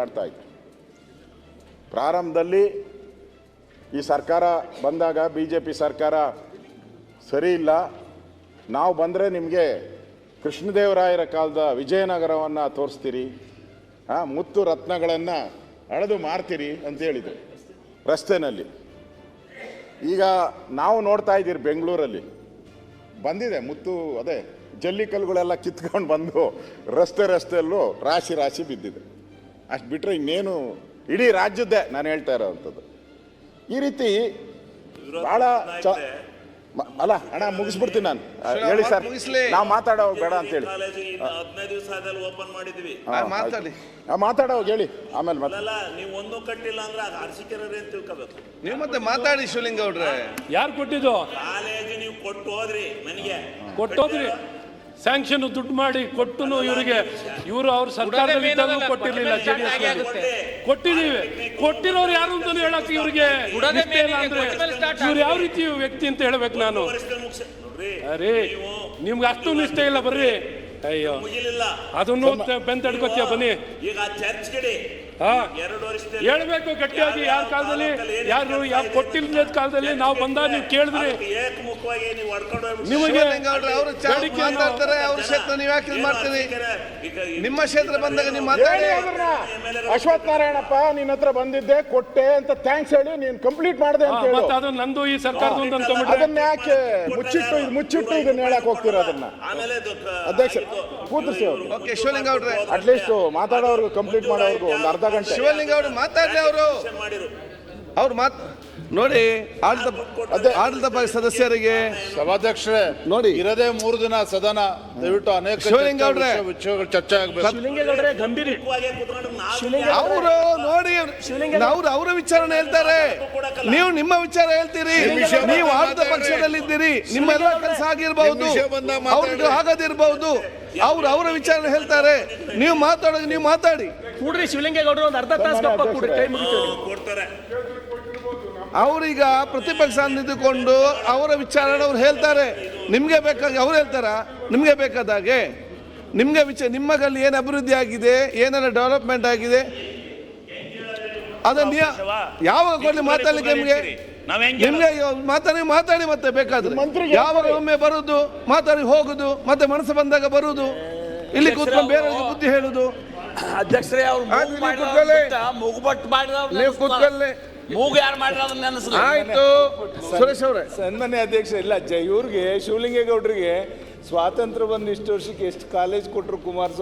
ಆಡ್ತಾ ಇತ್ತು. ಪ್ರಾರಂಭದಲ್ಲಿ ಈ ಸರ್ಕಾರ ಬಂದಾಗ BJP ಸರ್ಕಾರ ಸರಿ ಇಲ್ಲ, ನಾವು ಬಂದರೆ ನಿಮಗೆ ಕೃಷ್ಣದೇವರಾಯರ ಕಾಲದ ವಿಜಯನಗರವನ್ನು ತೋರಿಸ್ತೀರಿ, ಮುತ್ತು ರತ್ನಗಳನ್ನು ಅಳೆದು ಮಾರ್ತೀರಿ ಅಂತ ಹೇಳಿದರು ರಸ್ತೆನಲ್ಲಿ. ಈಗ ನಾವು ನೋಡ್ತಾ ಇದ್ದೀರಿ ಬೆಂಗಳೂರಲ್ಲಿ ಬಂದಿದೆ ಮುತ್ತು, ಅದೇ ಜಲ್ಲಿಕಲ್ಲುಗಳೆಲ್ಲ ಕಿತ್ಕೊಂಡು ಬಂದು ರಸ್ತೆಯಲ್ಲೂ ರಾಶಿ ಬಿದ್ದಿದೆ. ಅಷ್ಟು ಬಿಟ್ಟರೆ ಇನ್ನೇನು ಇಡೀ ರಾಜ್ಯದ್ದೇ ನಾನು ಹೇಳ್ತಾ ಇರೋವಂಥದ್ದು. ಈ ರೀತಿ ಭಾಳ ಅಲ್ಲ ಅಣ್ಣ, ಮುಗಿಸ್ಬಿಡ್ತೀನಿ ನಾನು. ಹೇಳಿ ಸರ್, ನಾವು ಮಾತಾಡೋ ಬೇಡ ಅಂತೇಳಿ ಮಾತಾಡೋ ಹೇಳಿ, ಆಮೇಲೆ ನೀವು ಒಂದು ಕಟ್ಟಿಲ್ಲ ಅಂದ್ರೆ ಅದು ಅರ್ಸಿಕೆರೇ ಅಂತ ತಿಳ್ಕೋಬೇಕು. ನೀವು ಮತ್ತೆ ಮಾತಾಡಿ ಶಿವಲಿಂಗ ಅವ್ರೆ. ಯಾರು ಕೊಟ್ಟಿದ್ದು? ಕಾಲೇಜ್ ನೀವು ಕೊಟ್ಟು ಹೋದ್ರಿ, ಮನೆಗೆ ಕೊಟ್ಟೋದ್ರಿ, ಸ್ಯಾಂಕ್ಷನ್ ದುಡ್ಡು ಮಾಡಿ ಕೊಟ್ಟು ಇವರಿಗೆ, ಇವರು ಅವ್ರ ಸರ್ಕಾರದಲ್ಲಿ ಇದ್ದಾಗ ಕೊಟ್ಟಿರ್ಲಿಲ್ಲ, JDS ಕೊಟ್ಟಿದೀವಿ. ಕೊಟ್ಟಿರೋರು ಯಾರು ಅಂತ ಹೇಳಕ್ ಇವ್ರಿಗೆ ಇಲ್ಲ ಅಂದ್ರೆ ಇವ್ರು ಯಾವ ರೀತಿ ವ್ಯಕ್ತಿ ಅಂತ ಹೇಳ್ಬೇಕು ನಾನು? ಅರೇ ನಿಮ್ಗೆ ಅಷ್ಟು ನಿಷ್ಠೆ ಇಲ್ಲ, ಬರ್ರಿ. ಅಯ್ಯೋ ಅದನ್ನು ಬೆಂತಡ್ಕೋತೀಯ, ಬನ್ನಿ. ಈಗ ಚರ್ಚ್ ಕಡೆ ಹೇಳ್ಬೇಕು ಗಟ್ಟಿಯಾಗಿ. ಯಾರ ಕಾಲದಲ್ಲಿ ಯಾರು ಕೊಟ್ಟಿಲ್ಲದ ಕಾಲದಲ್ಲಿ ನಾವು ಬಂದಾಗ ನೀವು ಕೇಳಿದ್ರಿ, ನಿಮಗೆ ಅವ್ರ ಕ್ಷೇತ್ರ ನೀವು ಯಾಕೆ ಮಾಡ್ತೀರಿ? ನಿಮ್ಮ ಕ್ಷೇತ್ರ ಬಂದಾಗ ನೀವು ಮಾತಾಡಿ. ಅಶ್ವಥ್ ನಾರಾಯಣಪ್ಪ ನಿನ್ನ ಹತ್ರ ಬಂದಿದ್ದೆ, ಕೊಟ್ಟೆ ಅಂತ ಥ್ಯಾಂಕ್ಸ್ ಹೇಳಿ ನೀನು ಕಂಪ್ಲೀಟ್ ಮಾಡಿದೆ ಅಂತ ಹೇಳಿ. ಅದು ನಂದು ಈ ಸರ್ಕಾರದ ಅದನ್ನ ಯಾಕೆ ಮುಚ್ಚಿಟ್ಟು ಇದನ್ನ ಹೇಳಕ್ ಹೋಗ್ತೀರ? ಅದನ್ನ ಅಧ್ಯಕ್ಷ ಕೂತ್ರಿಸಿ ಅವರು. ಓಕೆ ಶಿವಲಿಂಗ ಅವ್ರೆ, ಅಟ್ಲೀಸ್ಟ್ ಮಾತಾಡೋರ್ಗು ಕಂಪ್ಲೀಟ್ ಮಾಡೋರ್ಗು ಒಂದು ಅರ್ಧ ಗಂಟೆ. ಶಿವಲಿಂಗ ಅವರು ಮಾತಾಡ್ಲಿ. ಅವ್ರು ನೋಡಿ, ಆಡಳಿತ ಪಕ್ಷ ಸದಸ್ಯರಿಗೆ, ಸಭಾಧ್ಯಕ್ಷರೇ ನೋಡಿ ಇರದೇ 3 ದಿನ ಸದನ, ದಯವಿಟ್ಟು ಅನೇಕ ಶಿವಲಿಂಗ ಅವ್ರೆ ವಿಷಯಗಳು ಚರ್ಚೆ ಆಗಬೇಕು. ಅವರು ನೋಡಿ, ಅವರ ವಿಚಾರನ ಹೇಳ್ತಾರೆ, ನೀವು ನಿಮ್ಮ ವಿಚಾರ ಹೇಳ್ತೀರಿ. ನೀವು ಆಡಳಿತ ಪಕ್ಷದಲ್ಲಿದ್ದೀರಿ, ನಿಮ್ಮೆಲ್ಲ ಕೆಲಸ ಆಗಿರ್ಬಹುದು, ಅವ್ರಿಗೆ ಆಗದಿರ್ಬಹುದು. ಅವರ ವಿಚಾರ ಹೇಳ್ತಾರೆ, ನೀವು ಮಾತಾಡೋದು ನೀವು ಮಾತಾಡಿ. ಕೂಡ್ರಿ ಶಿವಲಿಂಗೇಗೌಡರು ಒಂದು ಅರ್ಧ ತಾಸು ಕೂಡ್ರಿ, ಟೈಮ್ ಮುಗಿತಾರೆ. ಅವ್ರೀಗ ಪ್ರತಿಪಕ್ಷ ನಿಂತುಕೊಂಡು ಅವರ ವಿಚಾರ ಅವ್ರು ಹೇಳ್ತಾರೆ. ನಿಮ್ಗೆ ಬೇಕಾಗಿ ಅವ್ರು ಹೇಳ್ತಾರ, ನಿಮ್ಗೆ ಬೇಕಾದಾಗೆ ನಿಮ್ಗೆ ನಿಮ್ಮಲ್ಲಿ ಏನು ಅಭಿವೃದ್ಧಿ ಆಗಿದೆ, ಏನಾರ ಡೆವಲಪ್ಮೆಂಟ್ ಆಗಿದೆ ಅದನ್ನ ಯಾವಾಗ ಕೊಡ್ಲಿ ಮಾತಾಡ್ಲಿಕ್ಕೆ ನಿಮ್ಗೆ ಮಾತಾಡಿ ಮತ್ತೆ ಬೇಕಾದ್ರೆ ಯಾವಾಗ ಒಮ್ಮೆ ಬರುದು, ಮಾತಾಡಿ ಹೋಗುದು, ಮತ್ತೆ ಮನಸ್ಸು ಬಂದಾಗ ಬರುದು, ಇಲ್ಲಿ ಕೂತ್ಕೊಂಡು ಬೇರೆಯವ್ರಿಗೆ ಬುದ್ಧಿ ಹೇಳುದು. ಅಧ್ಯಕ್ಷರೇ ಅವ್ರು ಮೂಗುಬಟ್ಟು ಮಾಡಿದ್ರೆ ಮೂಗು ಯಾರು ಮಾಡಿದ್ರೆ ಆಯ್ತು. ಸುರೇಶ್ ಅವರೇ, ಸನ್ಮಾನ್ಯ ಅಧ್ಯಕ್ಷ, ಇಲ್ಲ ಇವ್ರಿಗೆ ಶಿವಲಿಂಗೇಗೌಡರಿಗೆ ಸ್ವಾತಂತ್ರ್ಯ ಬಂದು ಇಷ್ಟು ವರ್ಷಕ್ಕೆ ಎಷ್ಟು ಕಾಲೇಜ್ ಕೊಟ್ಟರು ಕುಮಾರಸ್ವಾಮಿ